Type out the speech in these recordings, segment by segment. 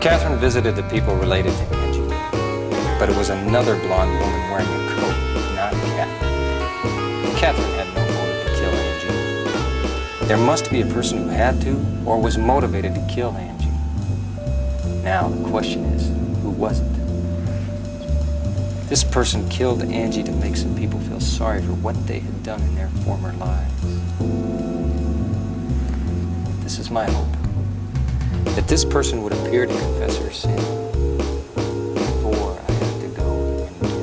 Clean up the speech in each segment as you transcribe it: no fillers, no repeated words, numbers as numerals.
Catherine visited the people related to Angie, but it was another blonde woman wearing a coat, not Catherine. Catherine had no motive to kill Angie. There must be a person who had to or was motivated to kill Angie. Now, the question is, who was it? This person killed Angie to make some people feel sorry for what they had done in their former lives. This is my hope, that this person would appear to confess her sin before I have to go and get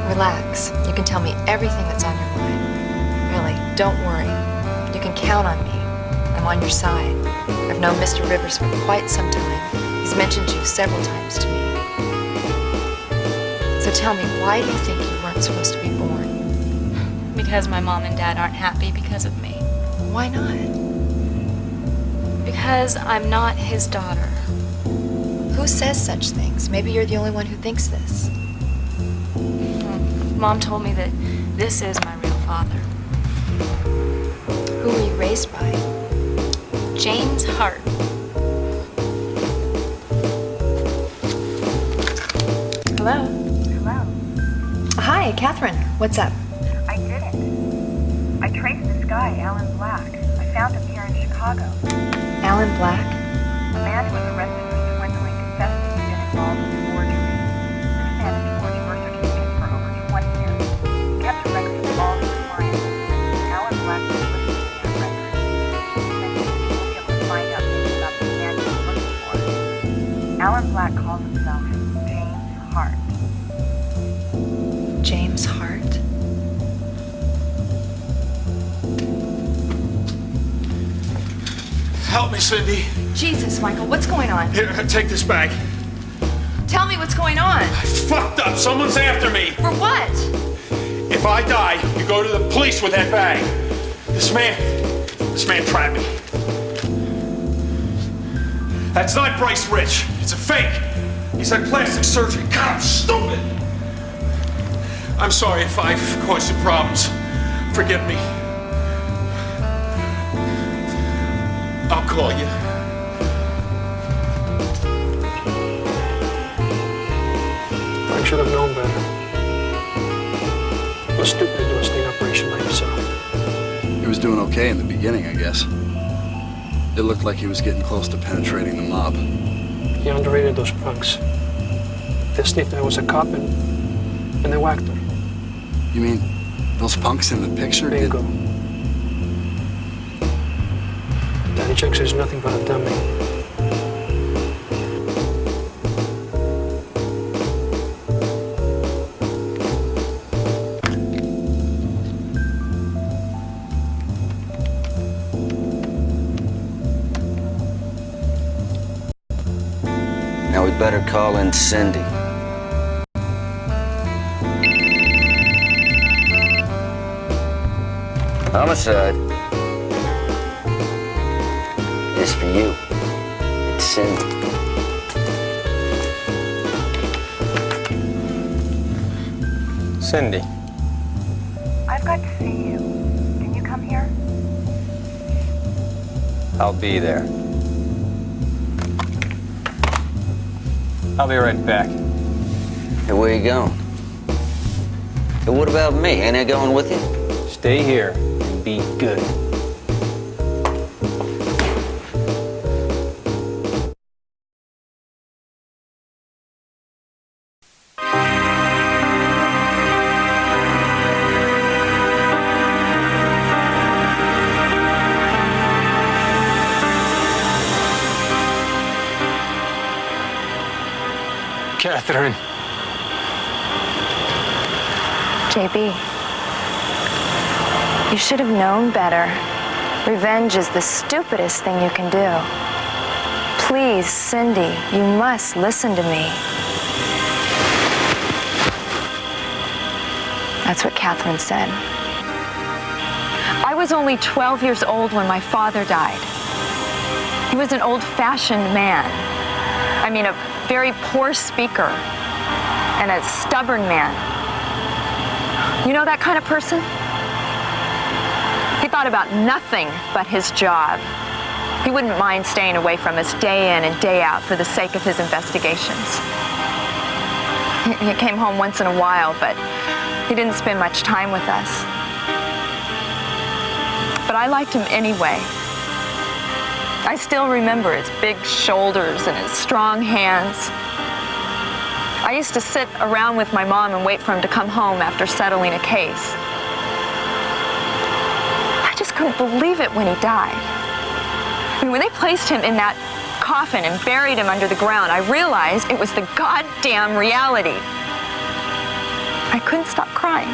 Relax. You can tell me everything that's on your mind. Really, don't worry. You can count on me. I'm on your side. I've known Mr. Rivers for quite some time. He's mentioned you several times to me. So tell me, why do you think you weren't supposed to be born? Because my mom and dad aren't happy because of me. Why not? Because I'm not his daughter. Who says such things? Maybe you're the only one who thinks this. Mom told me that this is my real father. Who were you raised by? James Hart. Hello? Hello. Hi, Catherine. What's up? I did it. I traced this guy, Alan Black. I found him here in Chicago. Alan Black? The man who was arrested for swindling confessed to being involved with forgery. This man has forged birth certificates for over 20 years. He kept a record of all his clients. Alan Black was listed in that record. He said he will be able to find out things about the man he was looking for. Alan Black calls himself James Hart. James Hart? Help me, Cindy. Jesus, Michael, what's going on? Here, take this bag. Tell me what's going on. I fucked up. Someone's after me. For what? If I die, you go to the police with that bag. This man trapped me. That's not Bryce Rich. It's a fake. He's had plastic surgery. God, I'm stupid. I'm sorry if I've caused you problems. Forgive me. I'll call you. I should have known better. It was stupid to do a sting operation by yourself. He was doing okay in the beginning, I guess. It looked like he was getting close to penetrating the mob. He underrated those punks. They sniffed I was a cop and they whacked him. You mean those punks in the picture? Bingo. Daddy Chuck says nothing but a dummy. Now we better call in Cindy. Homicide. It's for you. It's Cindy. Cindy. I've got to see you. Can you come here? I'll be there. I'll be right back. Hey, where you going? Hey, what about me? Ain't I going with you? Stay here and be good. Catherine. J.B., you should have known better. Revenge is the stupidest thing you can do. Please, Cindy, you must listen to me. That's what Catherine said. I was only 12 years old when my father died. He was an old-fashioned man. I mean, a very poor speaker and a stubborn man. You know that kind of person? He thought about nothing but his job. He wouldn't mind staying away from us day in and day out for the sake of his investigations. He came home once in a while, but he didn't spend much time with us. But I liked him anyway. I still remember his big shoulders and his strong hands. I used to sit around with my mom and wait for him to come home after settling a case. I just couldn't believe it when he died. I mean, when they placed him in that coffin and buried him under the ground, I realized it was the goddamn reality. I couldn't stop crying.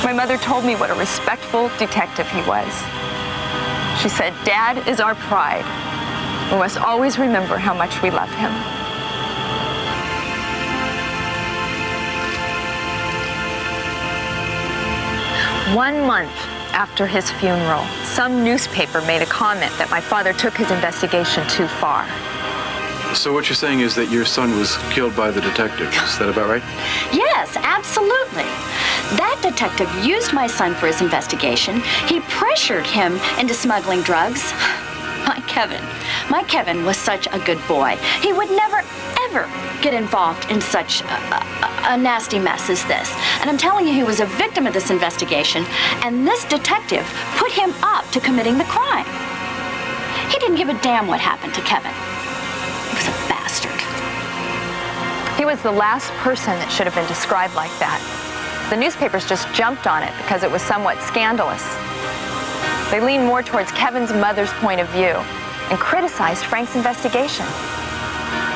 My mother told me what a respectful detective he was. She said, "Dad is our pride. We must always remember how much we love him." One month after his funeral, some newspaper made a comment that my father took his investigation too far. So what you're saying is that your son was killed by the detective. Is that about right? Yes, absolutely. That detective used my son for his investigation. He pressured him into smuggling drugs. My Kevin was such a good boy. He would never, ever get involved in such a nasty mess as this. And I'm telling you, he was a victim of this investigation, and this detective put him up to committing the crime. He didn't give a damn what happened to Kevin. He was a bastard. He was the last person that should have been described like that. The newspapers just jumped on it because it was somewhat scandalous. They leaned more towards Kevin's mother's point of view and criticized Frank's investigation.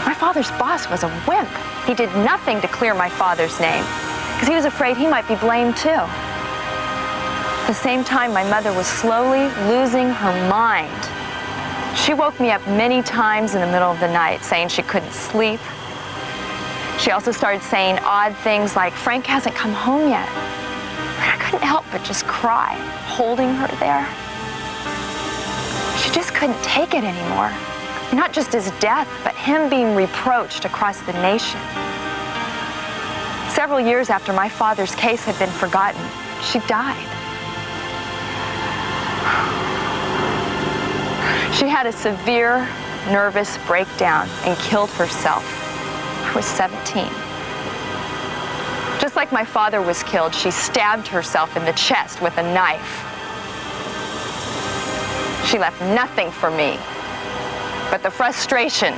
My father's boss was a wimp. He did nothing to clear my father's name because he was afraid he might be blamed too. At the same time, my mother was slowly losing her mind. She woke me up many times in the middle of the night saying she couldn't sleep. She also started saying odd things like, "Frank hasn't come home yet." I couldn't help but just cry, holding her there. She just couldn't take it anymore. Not just his death, but him being reproached across the nation. Several years after my father's case had been forgotten, she died. She had a severe nervous breakdown and killed herself. I was 17. Just like my father was killed, she stabbed herself in the chest with a knife. She left nothing for me but the frustration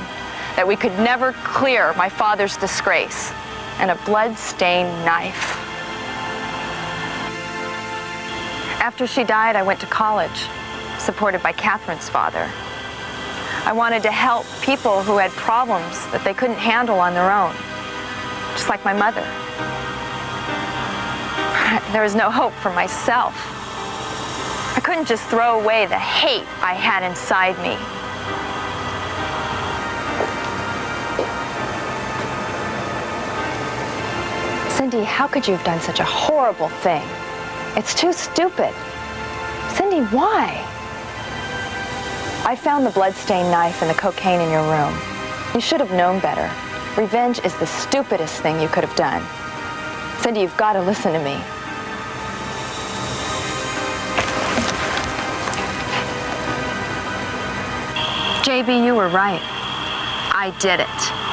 that we could never clear my father's disgrace and a blood-stained knife. After she died, I went to college, supported by Catherine's father. I wanted to help people who had problems that they couldn't handle on their own, just like my mother. There was no hope for myself. I couldn't just throw away the hate I had inside me. Cindy, how could you have done such a horrible thing? It's too stupid. Cindy, why? I found the blood-stained knife and the cocaine in your room. You should have known better. Revenge is the stupidest thing you could have done. Cindy, you've got to listen to me. J.B., you were right. I did it.